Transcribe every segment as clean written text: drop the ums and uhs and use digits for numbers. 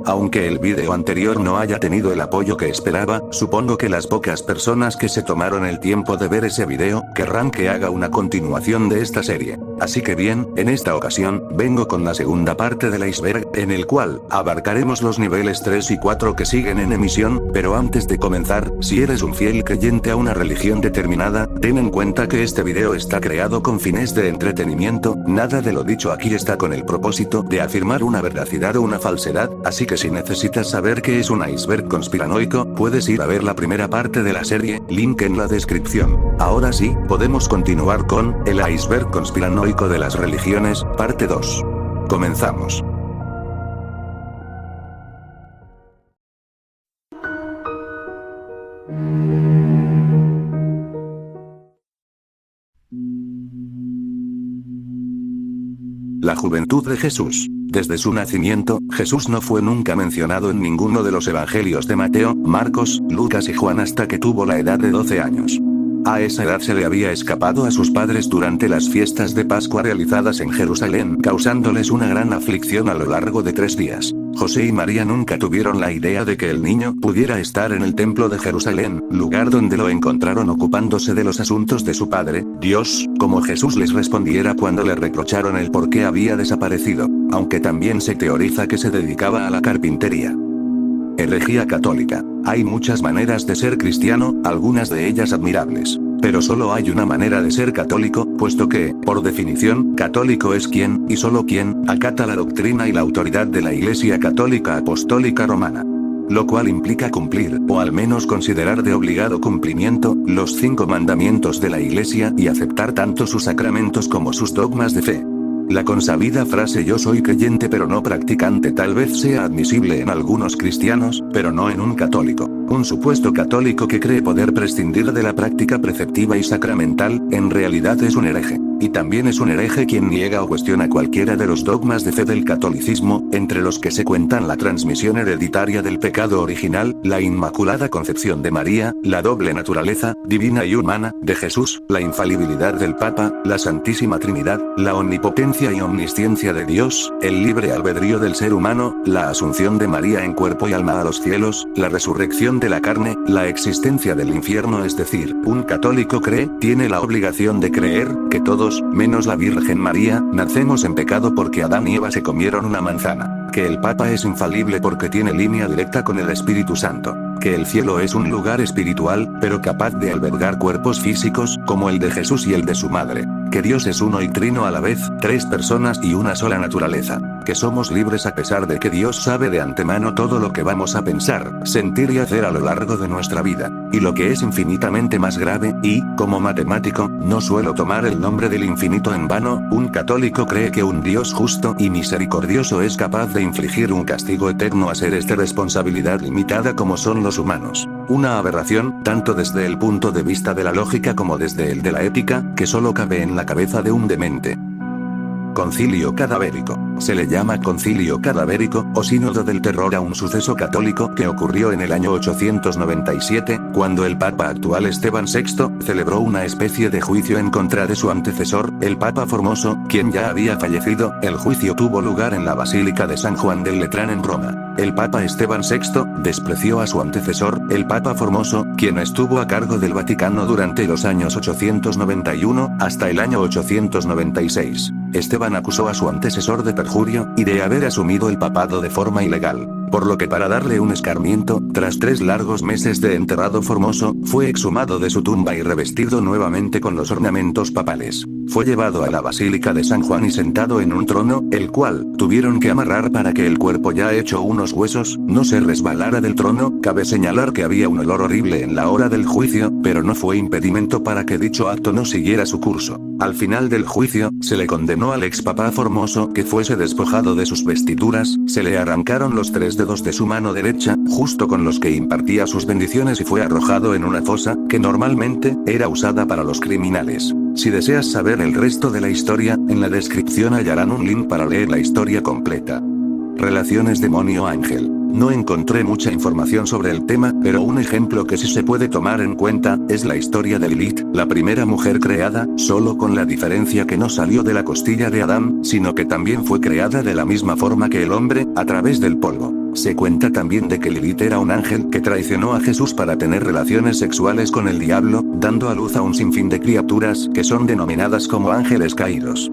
Aunque el vídeo anterior no haya tenido el apoyo que esperaba, supongo que las pocas personas que se tomaron el tiempo de ver ese vídeo, querrán que haga una continuación de esta serie. Así que bien, en esta ocasión, vengo con la segunda parte del iceberg, en el cual, abarcaremos los niveles 3 y 4 que siguen en emisión, pero antes de comenzar, si eres un fiel creyente a una religión determinada, ten en cuenta que este video está creado con fines de entretenimiento, nada de lo dicho aquí está con el propósito de afirmar una veracidad o una falsedad, así que si necesitas saber qué es un iceberg conspiranoico, puedes ir a ver la primera parte de la serie, link en la descripción. Ahora sí, podemos continuar con, el iceberg conspiranoico de las religiones, parte 2. Comenzamos. La juventud de Jesús. Desde su nacimiento, Jesús no fue nunca mencionado en ninguno de los evangelios de Mateo, Marcos, Lucas y Juan hasta que tuvo la edad de 12 años. A esa edad se le había escapado a sus padres durante las fiestas de Pascua realizadas en Jerusalén, causándoles una gran aflicción a lo largo de 3 días. José y María nunca tuvieron la idea de que el niño pudiera estar en el templo de Jerusalén, lugar donde lo encontraron ocupándose de los asuntos de su padre, Dios, como Jesús les respondiera cuando le reprocharon el por qué había desaparecido, aunque también se teoriza que se dedicaba a la carpintería. Herejía católica. Hay muchas maneras de ser cristiano, algunas de ellas admirables. Pero solo hay una manera de ser católico, puesto que, por definición, católico es quien, y solo quien, acata la doctrina y la autoridad de la Iglesia Católica Apostólica Romana. Lo cual implica cumplir, o al menos considerar de obligado cumplimiento, los 5 mandamientos de la Iglesia y aceptar tanto sus sacramentos como sus dogmas de fe. La consabida frase "yo soy creyente pero no practicante" tal vez sea admisible en algunos cristianos, pero no en un católico. Un supuesto católico que cree poder prescindir de la práctica preceptiva y sacramental, en realidad es un hereje. Y también es un hereje quien niega o cuestiona cualquiera de los dogmas de fe del catolicismo, entre los que se cuentan la transmisión hereditaria del pecado original, la Inmaculada Concepción de María, la doble naturaleza, divina y humana, de Jesús, la infalibilidad del Papa, la Santísima Trinidad, la omnipotencia y omnisciencia de Dios, el libre albedrío del ser humano, la asunción de María en cuerpo y alma a los cielos, la resurrección de la carne, la existencia del infierno. Es decir, un católico tiene la obligación de creer, que todos, menos la Virgen María, nacemos en pecado porque Adán y Eva se comieron una manzana, que el Papa es infalible porque tiene línea directa con el Espíritu Santo, que el cielo es un lugar espiritual, pero capaz de albergar cuerpos físicos, como el de Jesús y el de su madre, que Dios es uno y trino a la vez, 3 personas y una sola naturaleza, que somos libres a pesar de que Dios sabe de antemano todo lo que vamos a pensar, sentir y hacer a lo largo de nuestra vida, y lo que es infinitamente más grave, y, como matemático, no suelo tomar el nombre del infinito en vano, un católico cree que un Dios justo y misericordioso es capaz de infligir un castigo eterno a seres de responsabilidad limitada como son los humanos. Una aberración, tanto desde el punto de vista de la lógica como desde el de la ética, que solo cabe en la cabeza de un demente. Concilio cadavérico. Se le llama concilio cadavérico, o sínodo del terror a un suceso católico que ocurrió en el año 897, cuando el Papa actual Esteban VI, celebró una especie de juicio en contra de su antecesor, el Papa Formoso, quien ya había fallecido. El juicio tuvo lugar en la Basílica de San Juan del Letrán en Roma. El Papa Esteban VI despreció a su antecesor, el Papa Formoso, quien estuvo a cargo del Vaticano durante los años 891 hasta el año 896. Esteban acusó a su antecesor de perjurio, y de haber asumido el papado de forma ilegal. Por lo que para darle un escarmiento, tras 3 largos meses de enterrado Formoso, fue exhumado de su tumba y revestido nuevamente con los ornamentos papales. Fue llevado a la Basílica de San Juan y sentado en un trono, el cual tuvieron que amarrar para que el cuerpo ya hecho unos huesos, no se resbalara del trono. Cabe señalar que había un olor horrible en la hora del juicio, pero no fue impedimento para que dicho acto no siguiera su curso. Al final del juicio, se le condenó al ex papa Formoso que fuese despojado de sus vestiduras, se le arrancaron los 3 dedos de su mano derecha, justo con los que impartía sus bendiciones, y fue arrojado en una fosa, que normalmente era usada para los criminales. Si deseas saber el resto de la historia, en la descripción hallarán un link para leer la historia completa. Relaciones demonio-ángel. No encontré mucha información sobre el tema, pero un ejemplo que sí se puede tomar en cuenta, es la historia de Lilith, la primera mujer creada, solo con la diferencia que no salió de la costilla de Adán, sino que también fue creada de la misma forma que el hombre, a través del polvo. Se cuenta también de que Lilith era un ángel que traicionó a Jesús para tener relaciones sexuales con el diablo, dando a luz a un sinfín de criaturas que son denominadas como ángeles caídos.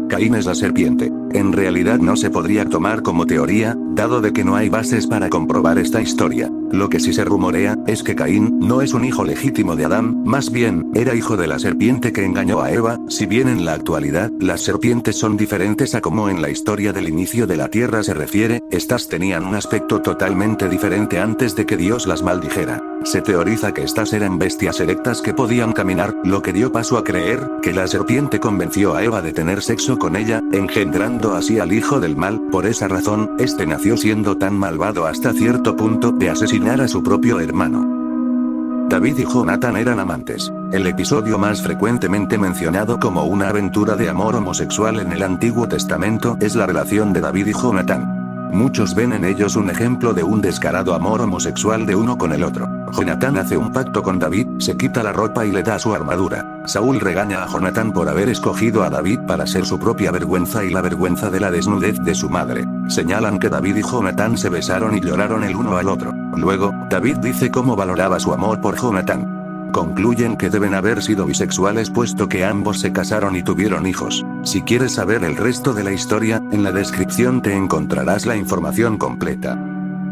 Caín es la serpiente. En realidad no se podría tomar como teoría, dado de que no hay bases para comprobar esta historia. Lo que sí se rumorea, es que Caín no es un hijo legítimo de Adán, más bien, era hijo de la serpiente que engañó a Eva. Si bien en la actualidad, las serpientes son diferentes a como en la historia del inicio de la tierra se refiere, estas tenían un aspecto totalmente diferente antes de que Dios las maldijera. Se teoriza que estas eran bestias erectas que podían caminar, lo que dio paso a creer que la serpiente convenció a Eva de tener sexo con ella, engendrando así al hijo del mal. Por esa razón, este nació siendo tan malvado hasta cierto punto de asesinar a su propio hermano. David y Jonatán eran amantes. El episodio más frecuentemente mencionado como una aventura de amor homosexual en el Antiguo Testamento es la relación de David y Jonatán. Muchos ven en ellos un ejemplo de un descarado amor homosexual de uno con el otro. Jonatán hace un pacto con David, se quita la ropa y le da su armadura. Saúl regaña a Jonatán por haber escogido a David para ser su propia vergüenza y la vergüenza de la desnudez de su madre. Señalan que David y Jonatán se besaron y lloraron el uno al otro. Luego, David dice cómo valoraba su amor por Jonatán. Concluyen que deben haber sido bisexuales puesto que ambos se casaron y tuvieron hijos. Si quieres saber el resto de la historia, en la descripción te encontrarás la información completa.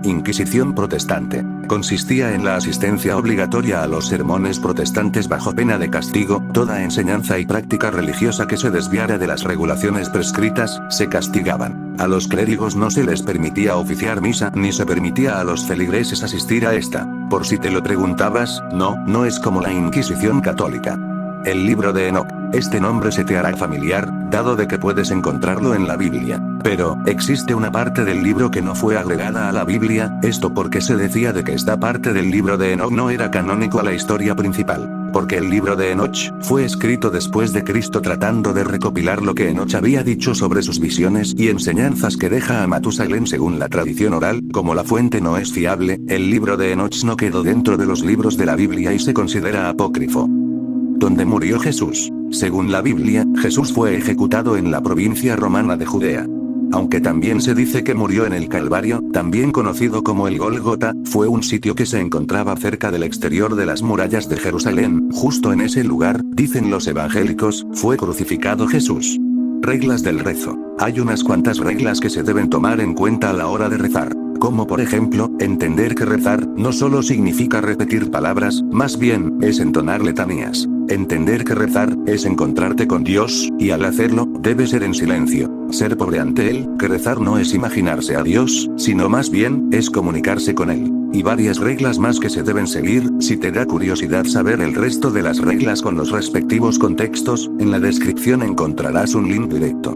Inquisición protestante. Consistía en la asistencia obligatoria a los sermones protestantes bajo pena de castigo. Toda enseñanza y práctica religiosa que se desviara de las regulaciones prescritas, se castigaban. A los clérigos no se les permitía oficiar misa ni se permitía a los feligreses asistir a esta. Por si te lo preguntabas, no es como la Inquisición católica. El libro de Enoc. Este nombre se te hará familiar, dado de que puedes encontrarlo en la Biblia. Pero, existe una parte del libro que no fue agregada a la Biblia, esto porque se decía de que esta parte del libro de Enoc no era canónico a la historia principal. Porque el libro de Enoch fue escrito después de Cristo tratando de recopilar lo que Enoch había dicho sobre sus visiones y enseñanzas que deja a Matusalén según la tradición oral. Como la fuente no es fiable, el libro de Enoch no quedó dentro de los libros de la Biblia y se considera apócrifo. ¿Dónde murió Jesús? Según la Biblia, Jesús fue ejecutado en la provincia romana de Judea. Aunque también se dice que murió en el Calvario, también conocido como el Gólgota, fue un sitio que se encontraba cerca del exterior de las murallas de Jerusalén. Justo en ese lugar, dicen los evangélicos, fue crucificado Jesús. Reglas del rezo. Hay unas cuantas reglas que se deben tomar en cuenta a la hora de rezar. Como por ejemplo, entender que rezar no solo significa repetir palabras, más bien, es entonar letanías. Entender que rezar es encontrarte con Dios, y al hacerlo, debe ser en silencio. Ser pobre ante Él, que rezar no es imaginarse a Dios, sino más bien, es comunicarse con Él. Y varias reglas más que se deben seguir. Si te da curiosidad saber el resto de las reglas con los respectivos contextos, en la descripción encontrarás un link directo.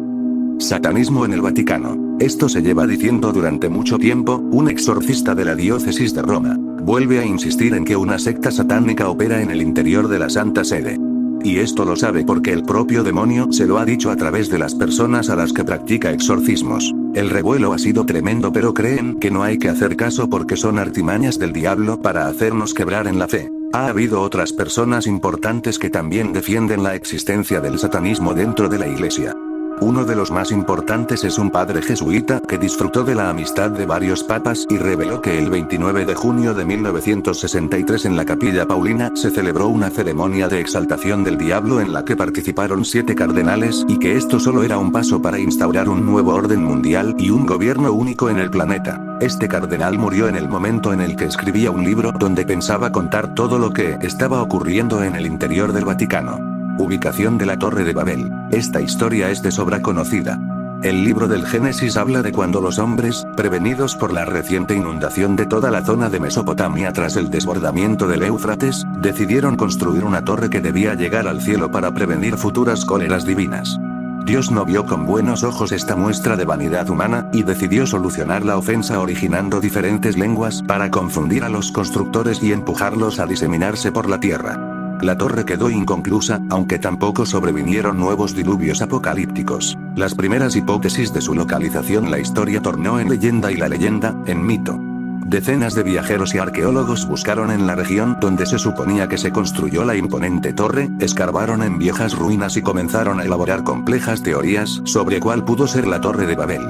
Satanismo en el Vaticano. Esto se lleva diciendo durante mucho tiempo. Un exorcista de la diócesis de Roma vuelve a insistir en que una secta satánica opera en el interior de la Santa Sede. Y esto lo sabe porque el propio demonio se lo ha dicho a través de las personas a las que practica exorcismos. El revuelo ha sido tremendo, pero creen que no hay que hacer caso porque son artimañas del diablo para hacernos quebrar en la fe. Ha habido otras personas importantes que también defienden la existencia del satanismo dentro de la iglesia. Uno de los más importantes es un padre jesuita que disfrutó de la amistad de varios papas y reveló que el 29 de junio de 1963 en la Capilla Paulina se celebró una ceremonia de exaltación del diablo en la que participaron 7 cardenales y que esto solo era un paso para instaurar un nuevo orden mundial y un gobierno único en el planeta. Este cardenal murió en el momento en el que escribía un libro donde pensaba contar todo lo que estaba ocurriendo en el interior del Vaticano. Ubicación de la Torre de Babel. Esta historia es de sobra conocida. El libro del Génesis habla de cuando los hombres, prevenidos por la reciente inundación de toda la zona de Mesopotamia tras el desbordamiento del Éufrates, decidieron construir una torre que debía llegar al cielo para prevenir futuras cóleras divinas. Dios no vio con buenos ojos esta muestra de vanidad humana, y decidió solucionar la ofensa originando diferentes lenguas para confundir a los constructores y empujarlos a diseminarse por la tierra. La torre quedó inconclusa, aunque tampoco sobrevinieron nuevos diluvios apocalípticos. Las primeras hipótesis de su localización la historia tornó en leyenda y la leyenda, en mito. Decenas de viajeros y arqueólogos buscaron en la región donde se suponía que se construyó la imponente torre, escarbaron en viejas ruinas y comenzaron a elaborar complejas teorías sobre cuál pudo ser la Torre de Babel.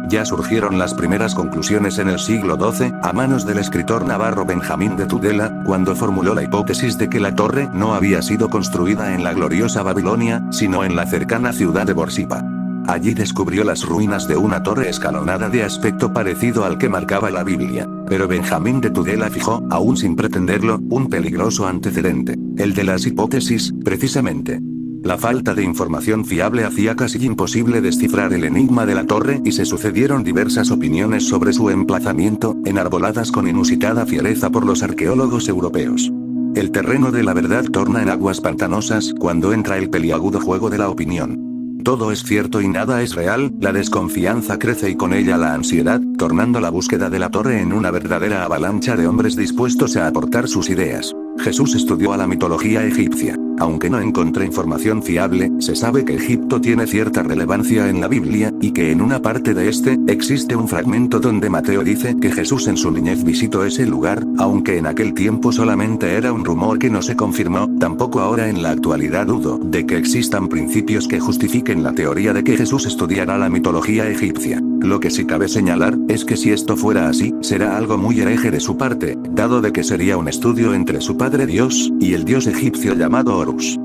Ya surgieron las primeras conclusiones en el siglo XII, a manos del escritor navarro Benjamín de Tudela, cuando formuló la hipótesis de que la torre no había sido construida en la gloriosa Babilonia, sino en la cercana ciudad de Borsippa. Allí descubrió las ruinas de una torre escalonada de aspecto parecido al que marcaba la Biblia. Pero Benjamín de Tudela fijó, aún sin pretenderlo, un peligroso antecedente, el de las hipótesis, precisamente. La falta de información fiable hacía casi imposible descifrar el enigma de la torre y se sucedieron diversas opiniones sobre su emplazamiento, enarboladas con inusitada fiereza por los arqueólogos europeos. El terreno de la verdad torna en aguas pantanosas cuando entra el peliagudo juego de la opinión. Todo es cierto y nada es real, la desconfianza crece y con ella la ansiedad, tornando la búsqueda de la torre en una verdadera avalancha de hombres dispuestos a aportar sus ideas. Jesús estudió a la mitología egipcia. Aunque no encontré información fiable, se sabe que Egipto tiene cierta relevancia en la Biblia, y que en una parte de este, existe un fragmento donde Mateo dice que Jesús en su niñez visitó ese lugar, aunque en aquel tiempo solamente era un rumor que no se confirmó, tampoco ahora en la actualidad dudo de que existan principios que justifiquen la teoría de que Jesús estudiará la mitología egipcia. Lo que sí cabe señalar, es que si esto fuera así, será algo muy hereje de su parte, dado de que sería un estudio entre su padre Dios, y el dios egipcio llamado Horus.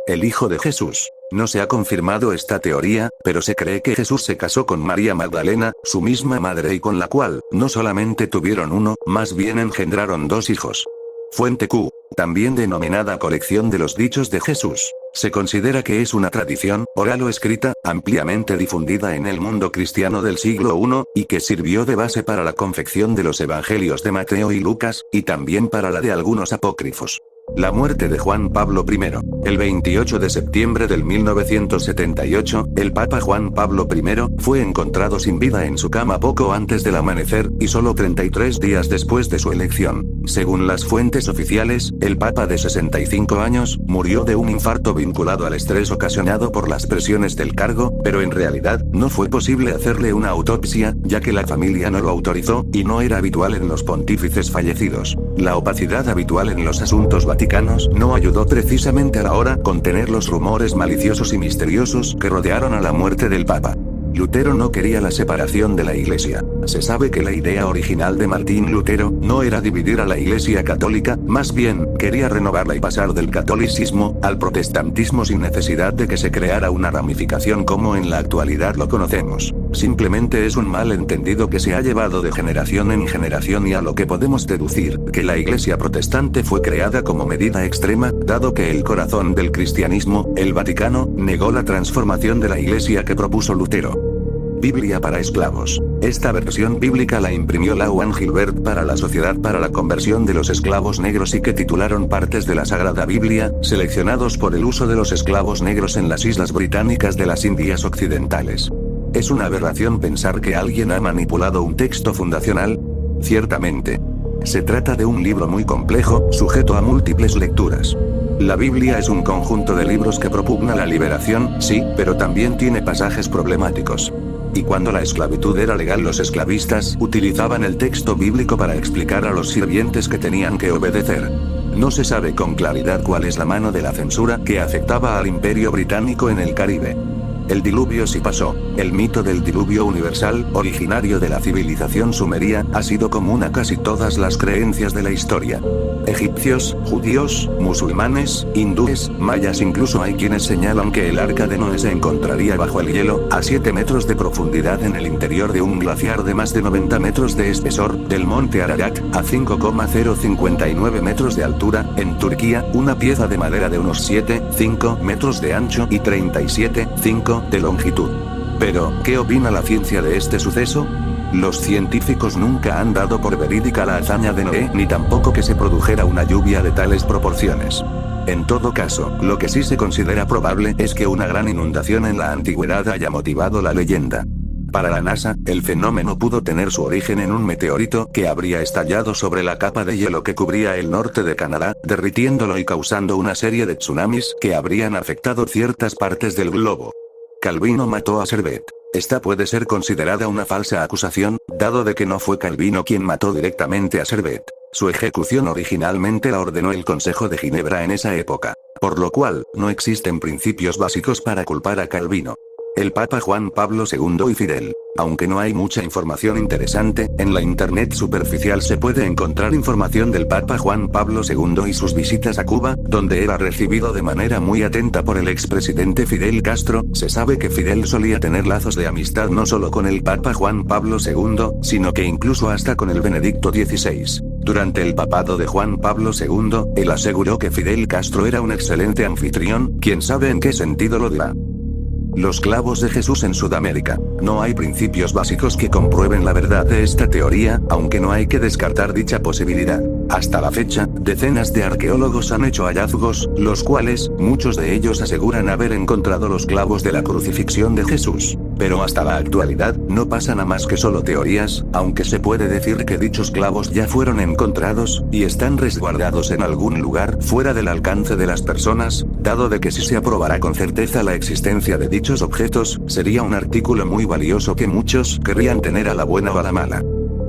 El hijo de Jesús. No se ha confirmado esta teoría, pero se cree que Jesús se casó con María Magdalena, su misma madre y con la cual, no solamente tuvieron uno, más bien engendraron 2 hijos. Fuente Q, también denominada colección de los dichos de Jesús. Se considera que es una tradición, oral o escrita, ampliamente difundida en el mundo cristiano del siglo I, y que sirvió de base para la confección de los evangelios de Mateo y Lucas, y también para la de algunos apócrifos. La muerte de Juan Pablo I. El 28 de septiembre del 1978, el Papa Juan Pablo I fue encontrado sin vida en su cama poco antes del amanecer, y solo 33 días después de su elección. Según las fuentes oficiales, el Papa de 65 años, murió de un infarto vinculado al estrés ocasionado por las presiones del cargo, pero en realidad, no fue posible hacerle una autopsia, ya que la familia no lo autorizó, y no era habitual en los pontífices fallecidos. La opacidad habitual en los asuntos vaticanos no ayudó precisamente a la hora contener los rumores maliciosos y misteriosos que rodearon a la muerte del Papa. Lutero no quería la separación de la Iglesia. Se sabe que la idea original de Martín Lutero no era dividir a la Iglesia católica, más bien, quería renovarla y pasar del catolicismo al protestantismo sin necesidad de que se creara una ramificación como en la actualidad lo conocemos. Simplemente es un malentendido que se ha llevado de generación en generación y a lo que podemos deducir, que la Iglesia protestante fue creada como medida extrema, dado que el corazón del cristianismo, el Vaticano, negó la transformación de la Iglesia que propuso Lutero. Biblia para esclavos. Esta versión bíblica la imprimió Lawan Gilbert para la Sociedad para la Conversión de los Esclavos Negros y que titularon partes de la Sagrada Biblia, seleccionados por el uso de los esclavos negros en las Islas Británicas de las Indias Occidentales. ¿Es una aberración pensar que alguien ha manipulado un texto fundacional? Ciertamente. Se trata de un libro muy complejo, sujeto a múltiples lecturas. La Biblia es un conjunto de libros que propugna la liberación, sí, pero también tiene pasajes problemáticos. Y cuando la esclavitud era legal, los esclavistas utilizaban el texto bíblico para explicar a los sirvientes que tenían que obedecer. No se sabe con claridad cuál es la mano de la censura que afectaba al Imperio Británico en el Caribe. El diluvio sí pasó. El mito del diluvio universal, originario de la civilización sumeria, ha sido común a casi todas las creencias de la historia. Egipcios, judíos, musulmanes, hindúes, mayas, incluso hay quienes señalan que el arca de Noé se encontraría bajo el hielo, a 7 metros de profundidad en el interior de un glaciar de más de 90 metros de espesor, del monte Ararat, a 5,059 metros de altura, en Turquía, una pieza de madera de unos 7,5 metros de ancho y 37,5 de longitud. Pero, ¿qué opina la ciencia de este suceso? Los científicos nunca han dado por verídica la hazaña de Noé, ni tampoco que se produjera una lluvia de tales proporciones. En todo caso, lo que sí se considera probable es que una gran inundación en la antigüedad haya motivado la leyenda. Para la NASA, el fenómeno pudo tener su origen en un meteorito que habría estallado sobre la capa de hielo que cubría el norte de Canadá, derritiéndolo y causando una serie de tsunamis que habrían afectado ciertas partes del globo. Calvino mató a Servet. Esta puede ser considerada una falsa acusación, dado de que no fue Calvino quien mató directamente a Servet. Su ejecución originalmente la ordenó el Consejo de Ginebra en esa época. Por lo cual, no existen principios básicos para culpar a Calvino. El Papa Juan Pablo II y Fidel. Aunque no hay mucha información interesante, en la internet superficial se puede encontrar información del Papa Juan Pablo II y sus visitas a Cuba, donde era recibido de manera muy atenta por el expresidente Fidel Castro. Se sabe que Fidel solía tener lazos de amistad no solo con el Papa Juan Pablo II, sino que incluso hasta con el Benedicto XVI. Durante el papado de Juan Pablo II, él aseguró que Fidel Castro era un excelente anfitrión, quién sabe en qué sentido lo dirá. Los clavos de Jesús en Sudamérica. No hay principios básicos que comprueben la verdad de esta teoría, aunque no hay que descartar dicha posibilidad. Hasta la fecha, decenas de arqueólogos han hecho hallazgos, los cuales, muchos de ellos aseguran haber encontrado los clavos de la crucifixión de Jesús. Pero hasta la actualidad, no pasan a más que solo teorías, aunque se puede decir que dichos clavos ya fueron encontrados, y están resguardados en algún lugar fuera del alcance de las personas, dado de que si se aprobara con certeza la existencia de dichos objetos, sería un artículo muy valioso que muchos querrían tener a la buena o a la mala.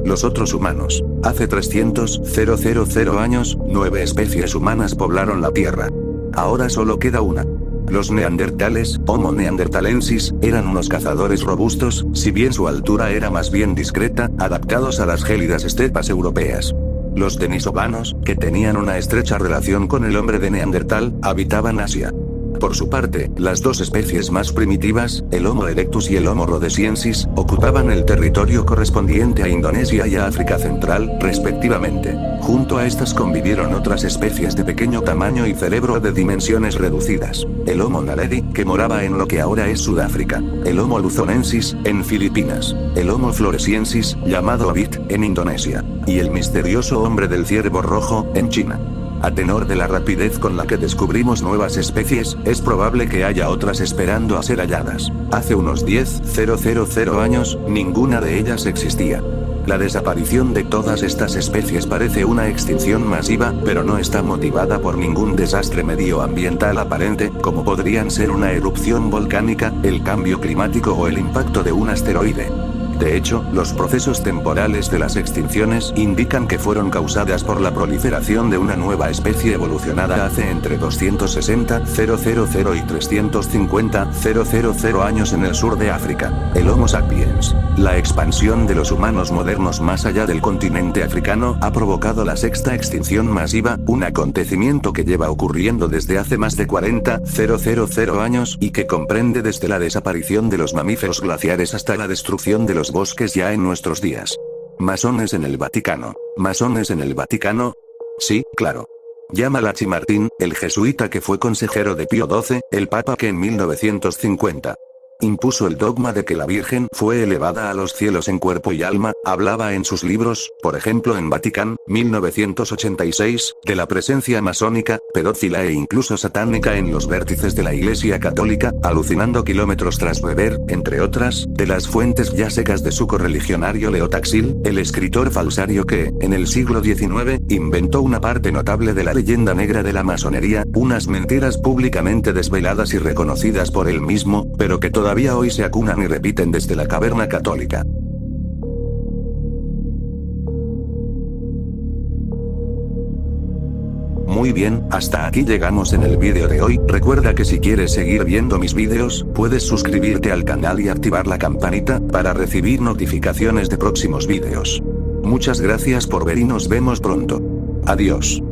Los otros humanos. Hace 300.000 años, 9 especies humanas poblaron la Tierra. Ahora solo queda una. Los neandertales, Homo neanderthalensis, eran unos cazadores robustos, si bien su altura era más bien discreta, adaptados a las gélidas estepas europeas. Los denisovanos, que tenían una estrecha relación con el hombre de Neandertal, habitaban Asia. Por su parte, las dos especies más primitivas, el Homo erectus y el Homo rhodesiensis, ocupaban el territorio correspondiente a Indonesia y a África Central, respectivamente. Junto a estas convivieron otras especies de pequeño tamaño y cerebro de dimensiones reducidas. El Homo naledi, que moraba en lo que ahora es Sudáfrica. El Homo luzonensis, en Filipinas. El Homo floresiensis, llamado Abit, en Indonesia. Y el misterioso hombre del ciervo rojo, en China. A tenor de la rapidez con la que descubrimos nuevas especies, es probable que haya otras esperando a ser halladas. Hace unos 10.000 años, ninguna de ellas existía. La desaparición de todas estas especies parece una extinción masiva, pero no está motivada por ningún desastre medioambiental aparente, como podrían ser una erupción volcánica, el cambio climático o el impacto de un asteroide. De hecho, los procesos temporales de las extinciones indican que fueron causadas por la proliferación de una nueva especie evolucionada hace entre 260.000 y 350.000 años en el sur de África, el Homo sapiens. La expansión de los humanos modernos más allá del continente africano ha provocado la sexta extinción masiva, un acontecimiento que lleva ocurriendo desde hace más de 40.000 años y que comprende desde la desaparición de los mamíferos glaciares hasta la destrucción de los bosques ya en nuestros días. Masones en el Vaticano. ¿Masones en el Vaticano? Sí, claro. Malachi Martín, el jesuita que fue consejero de Pío XII, el papa que en 1950 impuso el dogma de que la Virgen fue elevada a los cielos en cuerpo y alma, hablaba en sus libros, por ejemplo en Vaticán, 1986, de la presencia masónica, pedófila e incluso satánica en los vértices de la Iglesia Católica, alucinando kilómetros tras beber, entre otras, de las fuentes ya secas de su correligionario Leo Taxil, el escritor falsario que, en el siglo XIX, inventó una parte notable de la leyenda negra de la masonería, unas mentiras públicamente desveladas y reconocidas por él mismo, pero que todavía hoy se acunan y repiten desde la caverna católica. Muy bien, hasta aquí llegamos en el vídeo de hoy. Recuerda que si quieres seguir viendo mis vídeos, puedes suscribirte al canal y activar la campanita, para recibir notificaciones de próximos vídeos. Muchas gracias por ver y nos vemos pronto. Adiós.